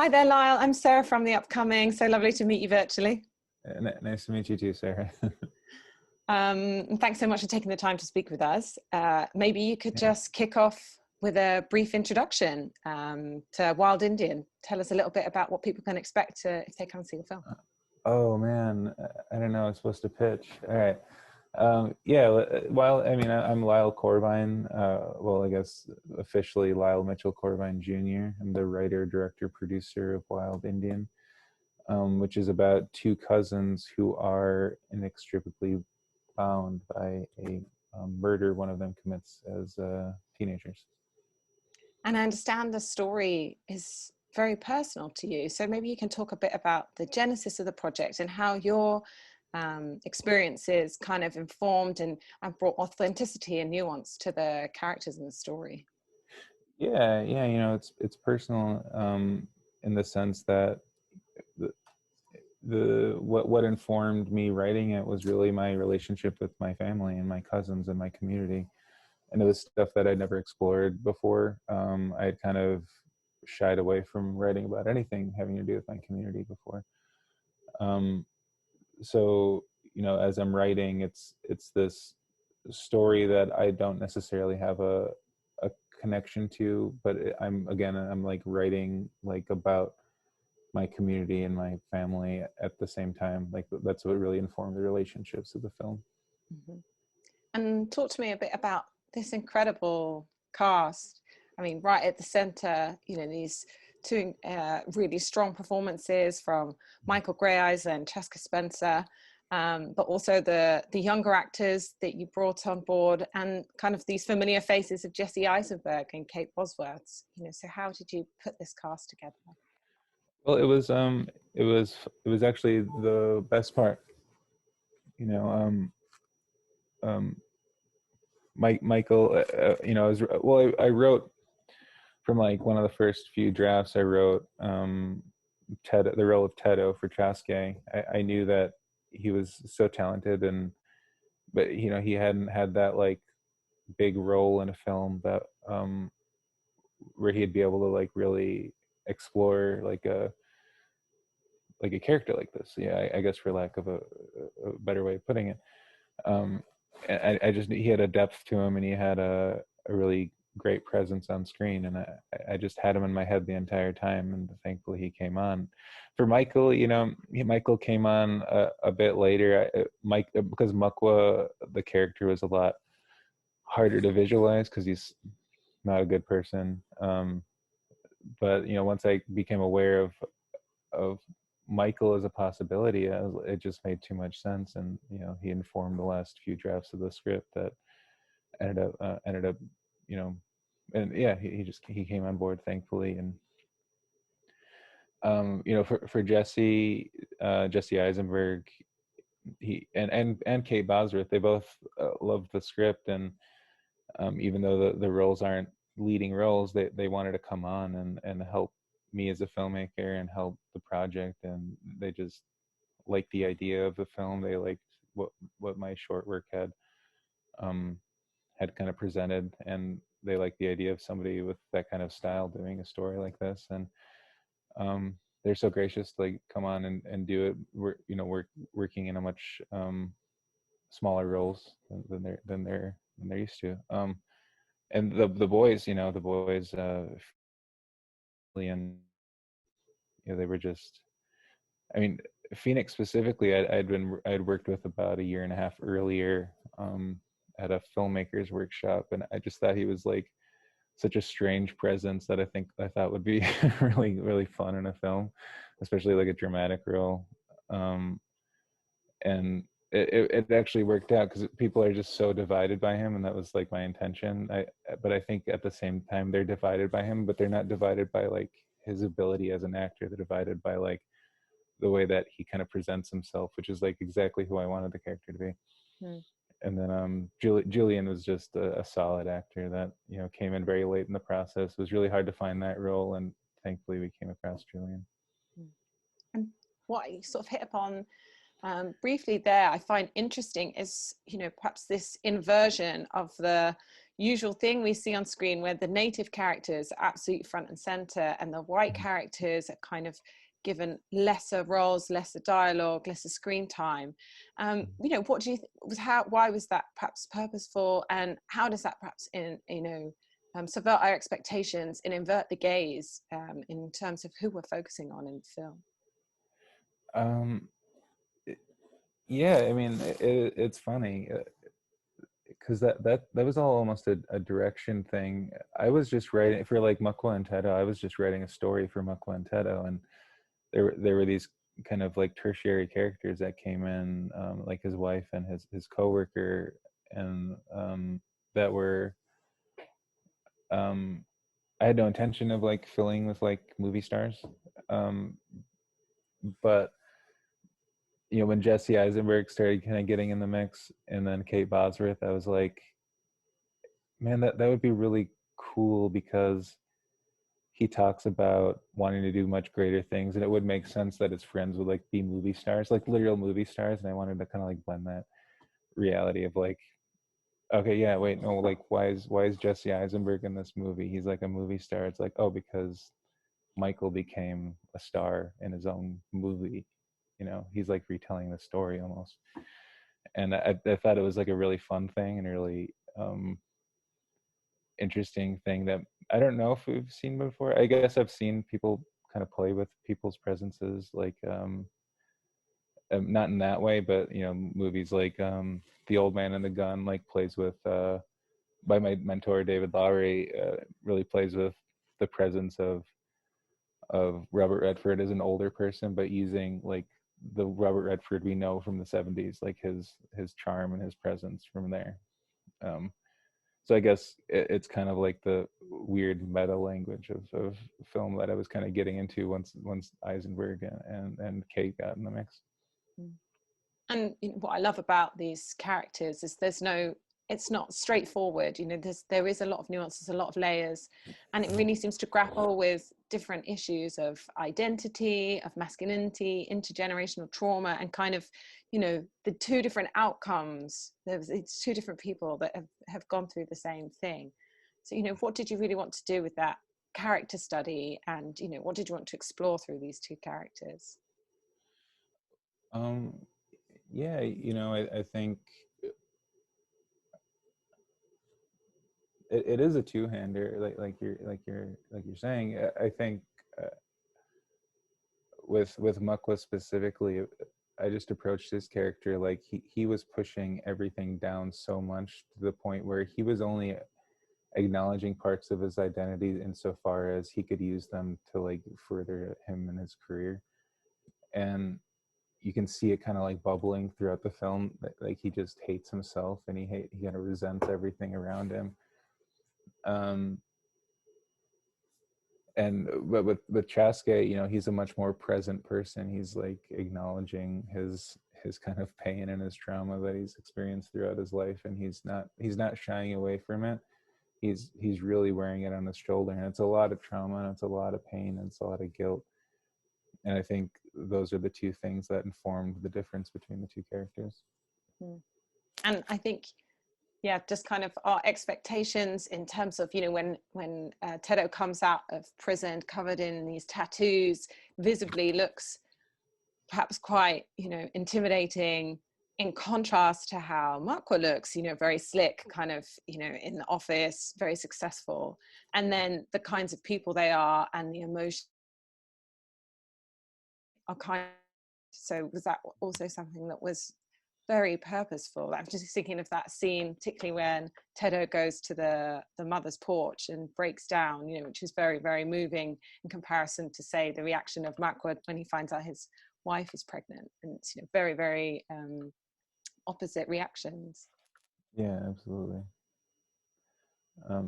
Hi there, Lyle. I'm Sarah from The Upcoming. So lovely to meet you virtually. Nice to meet you too, Sarah. And thanks so much for taking the time to speak with us. Maybe you could just kick off with a brief introduction to Wild Indian. Tell us a little bit about what people can expect if they come see the film. Oh man, I don't know. I was supposed to pitch. All right. I'm Lyle Corbine. Well, I guess officially Lyle Mitchell Corbine Jr. I'm the writer, director, producer of Wild Indian, which is about two cousins who are inextricably bound by a murder one of them commits as teenagers. And I understand the story is very personal to you. So maybe you can talk a bit about the genesis of the project and how your experiences kind of informed and brought authenticity and nuance to the characters in the story. Yeah, you know, it's personal in the sense that what informed me writing it was really my relationship with my family and my cousins and my community. And it was stuff that I'd never explored before. I had kind of shied away from writing about anything having to do with my community before. So, you know, as I'm writing, it's this story that I don't necessarily have a connection to, but I'm like writing like about my community and my family at the same time. Like that's what really informed the relationships of the film. Mm-hmm. And talk to me a bit about this incredible cast. I mean, right at the center, you know, these two really strong performances from Michael Greyeyes and Chaske Spencer, but also the younger actors that you brought on board, and kind of these familiar faces of Jesse Eisenberg and Kate Bosworth. You know, so how did you put this cast together? Well, it was actually the best part. You know, Michael, you know, I wrote from like one of the first few drafts. I wrote the role of Tedo for Chaske. I knew that he was so talented, but you know, he hadn't had that like big role in a film that where he'd be able to like really explore like a character like this. Yeah, I guess for lack of a better way of putting it. I just, he had a depth to him, and he had a really great presence on screen, and I just had him in my head the entire time, and thankfully he came on. For Michael, you know, Michael came on a bit later. Because Mukwa, the character, was a lot harder to visualize because he's not a good person. But you know, once I became aware of Michael as a possibility, it just made too much sense, and you know, he informed the last few drafts of the script that ended up, you know, and yeah, he came on board thankfully. And you know, for Jesse Eisenberg, he and Kate Bosworth, they both loved the script, and even though the roles aren't leading roles, they wanted to come on and help me as a filmmaker and help the project, and they just liked the idea of the film. They liked what my short work had kind of presented, and they liked the idea of somebody with that kind of style doing a story like this. And they're so gracious to like come on and do it. We're working in a much smaller roles than they're used to. And the boys, you know, and you know, they were just, I mean, Phoenix specifically, I'd worked with about a year and a half earlier at a filmmakers workshop, and I just thought he was like such a strange presence that I thought would be really, really fun in a film, especially like a dramatic role. And it actually worked out because people are just so divided by him, and that was like my intention. But I think at the same time they're divided by him, but they're not divided by like his ability as an actor. They're divided by like the way that he kind of presents himself, which is like exactly who I wanted the character to be. And then Julian was just a solid actor that, you know, came in very late in the process. It was really hard to find that role, and thankfully we came across Julian. And what you sort of hit upon briefly there, I find interesting is, you know, perhaps this inversion of the, usual thing we see on screen where the native characters are absolutely front and center and the white characters are kind of given lesser roles, lesser dialogue, lesser screen time. You know, what do you why was that perhaps purposeful, and how does that perhaps subvert our expectations and invert the gaze in terms of who we're focusing on in the film? Yeah, I mean, it's funny because that was all almost a direction thing. I was just writing for like Mukwa and Tedo. I was just writing a story for Mukwa and Tedo, and there were these kind of like tertiary characters that came in, like his wife and his coworker, and that were I had no intention of like filling with like movie stars, but you know, when Jesse Eisenberg started kind of getting in the mix, and then Kate Bosworth, I was like, man, that would be really cool, because he talks about wanting to do much greater things, and it would make sense that his friends would like be movie stars, like literal movie stars. And I wanted to kind of like blend that reality of like, okay, yeah, wait, no, like why is Jesse Eisenberg in this movie? He's like a movie star. It's like, oh, because Michael became a star in his own movie. You know, he's like retelling the story almost. And I thought it was like a really fun thing and a really interesting thing that I don't know if we've seen before. I guess I've seen people kind of play with people's presences, like not in that way, but you know, movies like The Old Man and the Gun, like plays with by my mentor David Lowery, really plays with the presence of Robert Redford as an older person, but using like the Robert Redford we know from the 70s, like his charm and his presence from there. So I guess it's kind of like the weird meta language of film that I was kind of getting into once Eisenberg and Kate got in the mix. And you know, what I love about these characters is it's not straightforward. You know, there is a lot of nuances, a lot of layers, and it really seems to grapple with different issues of identity, of masculinity, intergenerational trauma, and kind of, you know, the two different outcomes. It's two different people that have gone through the same thing. So, you know, what did you really want to do with that character study, and you know, what did you want to explore through these two characters? Yeah, you know, I think it is a two-hander, like you're saying. I think with Mukwa specifically, I just approached this character like he was pushing everything down so much to the point where he was only acknowledging parts of his identity insofar as he could use them to like further him in his career. And you can see it kind of like bubbling throughout the film, like he just hates himself, and he kind of resents everything around him. And but with Chaske, you know, he's a much more present person. He's like acknowledging his kind of pain and his trauma that he's experienced throughout his life, and he's not shying away from it. He's really wearing it on his shoulder, and it's a lot of trauma, and it's a lot of pain, and it's a lot of guilt. And I think those are the two things that informed the difference between the two characters. And I think, yeah, just kind of our expectations in terms of, you know, when Tedo comes out of prison covered in these tattoos, visibly looks perhaps quite, you know, intimidating, in contrast to how Mukwa looks, you know, very slick, kind of, you know, in the office, very successful. And then the kinds of people they are and the emotion are kind of, so was that also something that was very purposeful? I'm just thinking of that scene, particularly when Tedo goes to the mother's porch and breaks down, you know, which is very, very moving in comparison to, say, the reaction of Mukwa when he finds out his wife is pregnant. And it's, you know, very, very opposite reactions. Yeah, absolutely.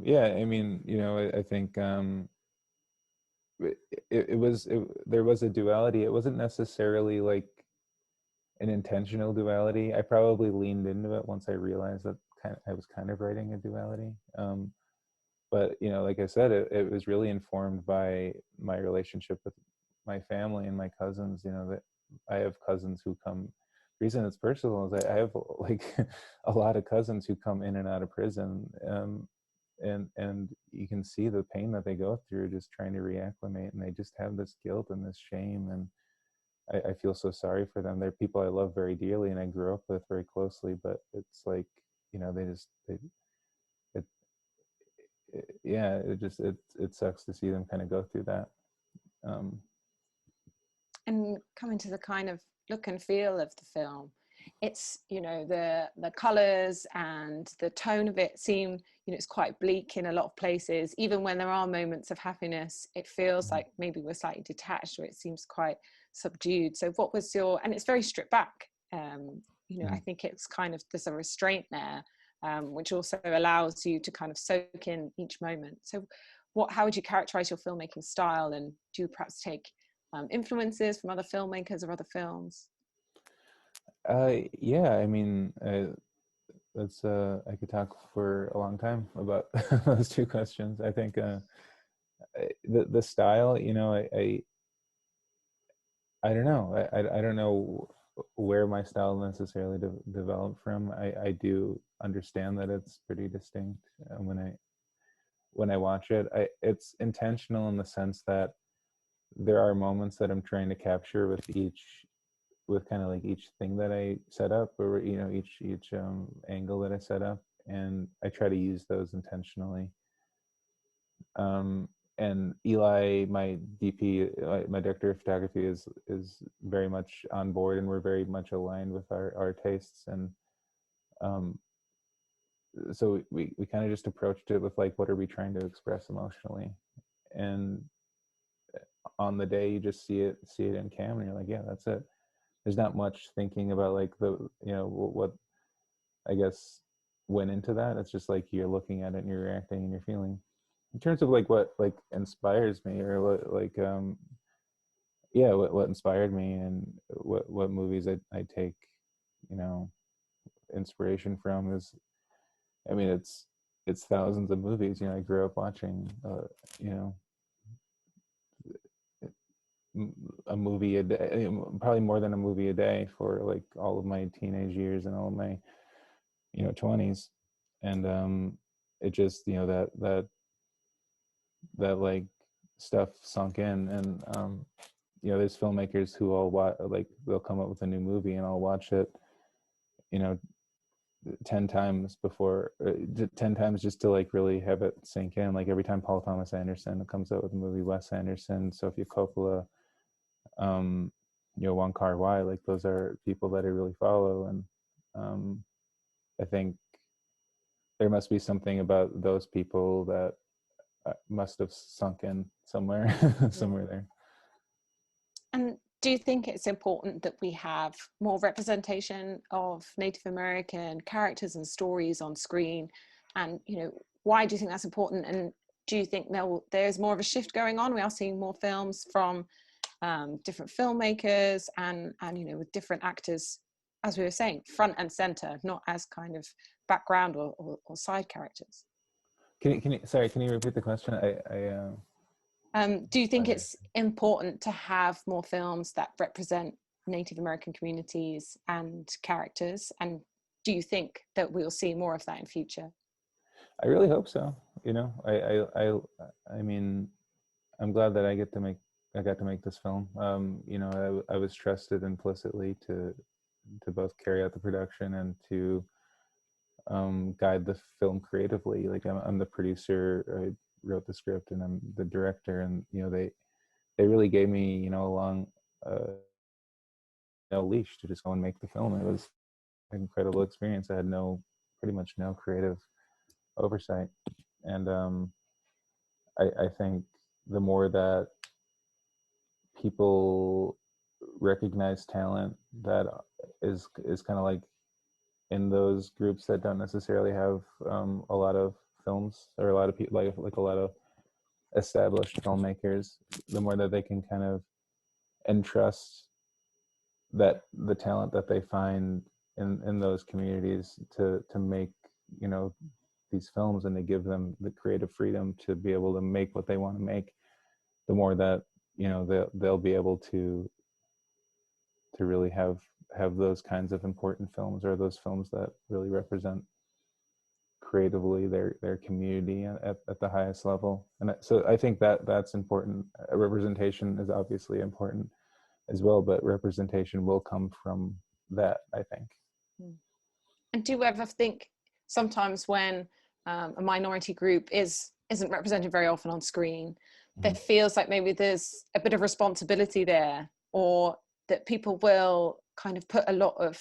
Yeah, I mean, you know, I think there was a duality. It wasn't necessarily like an intentional duality. I probably leaned into it once I realized that I was kind of writing a duality. But you know, like I said, it was really informed by my relationship with my family and my cousins. You know, that I have cousins who come. The reason it's personal is I have like a lot of cousins who come in and out of prison, and you can see the pain that they go through just trying to reacclimate, and they just have this guilt and this shame, and I feel so sorry for them. They're people I love very dearly and I grew up with very closely, but it's like, they just it, yeah, it sucks to see them kind of go through that. And coming to the kind of look and feel of the film, it's, the colors and the tone of it seem, it's quite bleak in a lot of places. Even when there are moments of happiness, it feels like maybe we're slightly detached, or it seems quite subdued. So what was and it's very stripped back. I think it's kind of, there's a restraint there, which also allows you to kind of soak in each moment. So how would you characterize your filmmaking style, and do you perhaps take influences from other filmmakers or other films? Yeah, I mean, that's I could talk for a long time about those two questions. I think the style, I don't know. I don't know where my style necessarily developed from. I do understand that it's pretty distinct when I watch it. It's intentional in the sense that there are moments that I'm trying to capture with kind of like each thing that I set up, or each angle that I set up, and I try to use those intentionally. And Eli, my DP, my director of photography, is very much on board, and we're very much aligned with our tastes. And so we kind of just approached it with like, what are we trying to express emotionally? And on the day, you just see it in cam, and you're like, yeah, that's it. There's not much thinking about like what I guess went into that. It's just like you're looking at it and you're reacting and you're feeling. In terms of like what like inspires me, or what like what inspired me, and what movies I take inspiration from is, I mean, it's thousands of movies. I grew up watching a movie a day, probably more than a movie a day, for like all of my teenage years and all of my 20s. And it just that like stuff sunk in. And there's filmmakers who all like they'll come up with a new movie and I'll watch it 10 times before 10 times just to like really have it sink in. Like every time Paul Thomas Anderson comes out with a movie, Wes Anderson, Sofia Coppola, Wong Kar-wai, like those are people that I really follow. And I think there must be something about those people that must have sunk in somewhere somewhere there. And do you think it's important that we have more representation of Native American characters and stories on screen? And why do you think that's important? And do you think there's more of a shift going on? We are seeing more films from different filmmakers and with different actors, as we were saying, front and center, not as kind of background or side characters. Can you repeat the question? Do you think it's important to have more films that represent Native American communities and characters? And do you think that we'll see more of that in future? I really hope so. I mean, I'm glad that I got to make this film. I was trusted implicitly to both carry out the production and to guide the film creatively. Like I'm the producer, I wrote the script, and I'm the director, and they really gave me a long no leash to just go and make the film. It was an incredible experience. I had pretty much no creative oversight. And I think the more that people recognize talent that is kind of like in those groups that don't necessarily have a lot of films, or a lot of people, like a lot of established filmmakers, the more that they can kind of entrust that the talent that they find in those communities to make these films, and to give them the creative freedom to be able to make what they want to make, the more that they'll be able to really have those kinds of important films, or those films that really represent creatively their community at the highest level. And so I think that's important. Representation is obviously important as well, but representation will come from that, I think. And do you ever think sometimes when a minority group isn't represented very often on screen, that feels like maybe there's a bit of responsibility there, or that people will kind of put a lot of,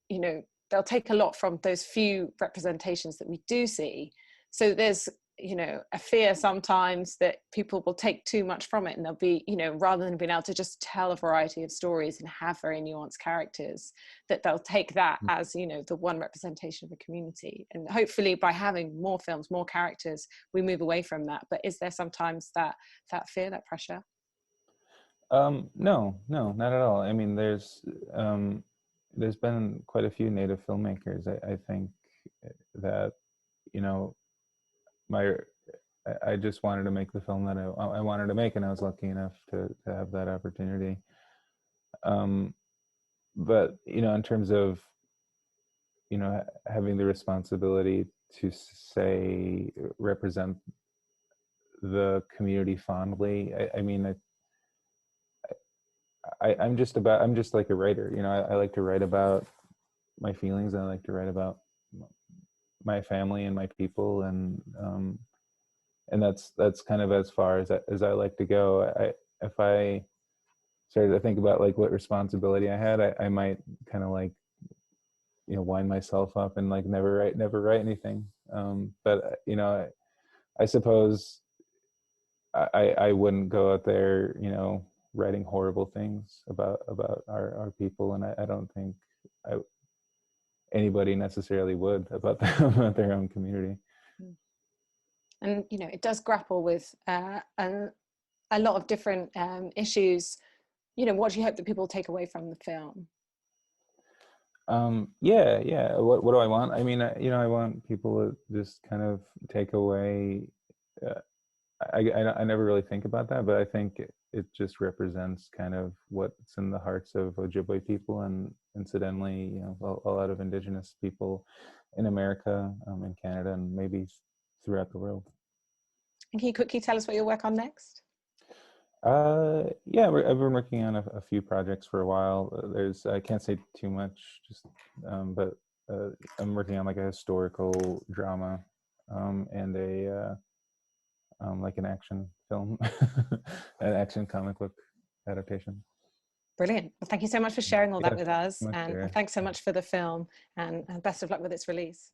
you know, they'll take a lot from those few representations that we do see. So there's, you know, a fear sometimes that people will take too much from it, and they'll be, you know, rather than being able to just tell a variety of stories and have very nuanced characters, that they'll take that as, you know, the one representation of a community. And hopefully by having more films, more characters, we move away from that. But is there sometimes that fear, that pressure? No, not at all. I mean, there's been quite a few Native filmmakers. I think that, you know, I just wanted to make the film that I wanted to make, and I was lucky enough to have that opportunity. But, you know, in terms of, you know, having the responsibility to say, represent the community fondly, I mean, I'm just like a writer, you know. I like to write about my feelings, and I like to write about my family and my people, and that's kind of as far as I like to go. If I started to think about like what responsibility I had, I might kind of like, you know, wind myself up and like never write anything. But you know, I suppose I wouldn't go out there, you know, writing horrible things about our people, and I don't think anybody necessarily would about about their own community. And you know, it does grapple with a lot of different issues. You know, what do you hope that people take away from the film? Yeah. What do I want? I mean, you know, I want people to just kind of take away. I never really think about that, but I think it just represents kind of what's in the hearts of Ojibwe people, and incidentally, you know, a lot of Indigenous people in America, in Canada, and maybe throughout the world. And can you quickly tell us what you'll work on next? Yeah, I've been working on a few projects for a while. I can't say too much, just but I'm working on like a historical drama, and a like an action film, an action comic book adaptation. Brilliant. Well, thank you so much for sharing all that with us, Much and there. thanks so much for the film, and best of luck with its release.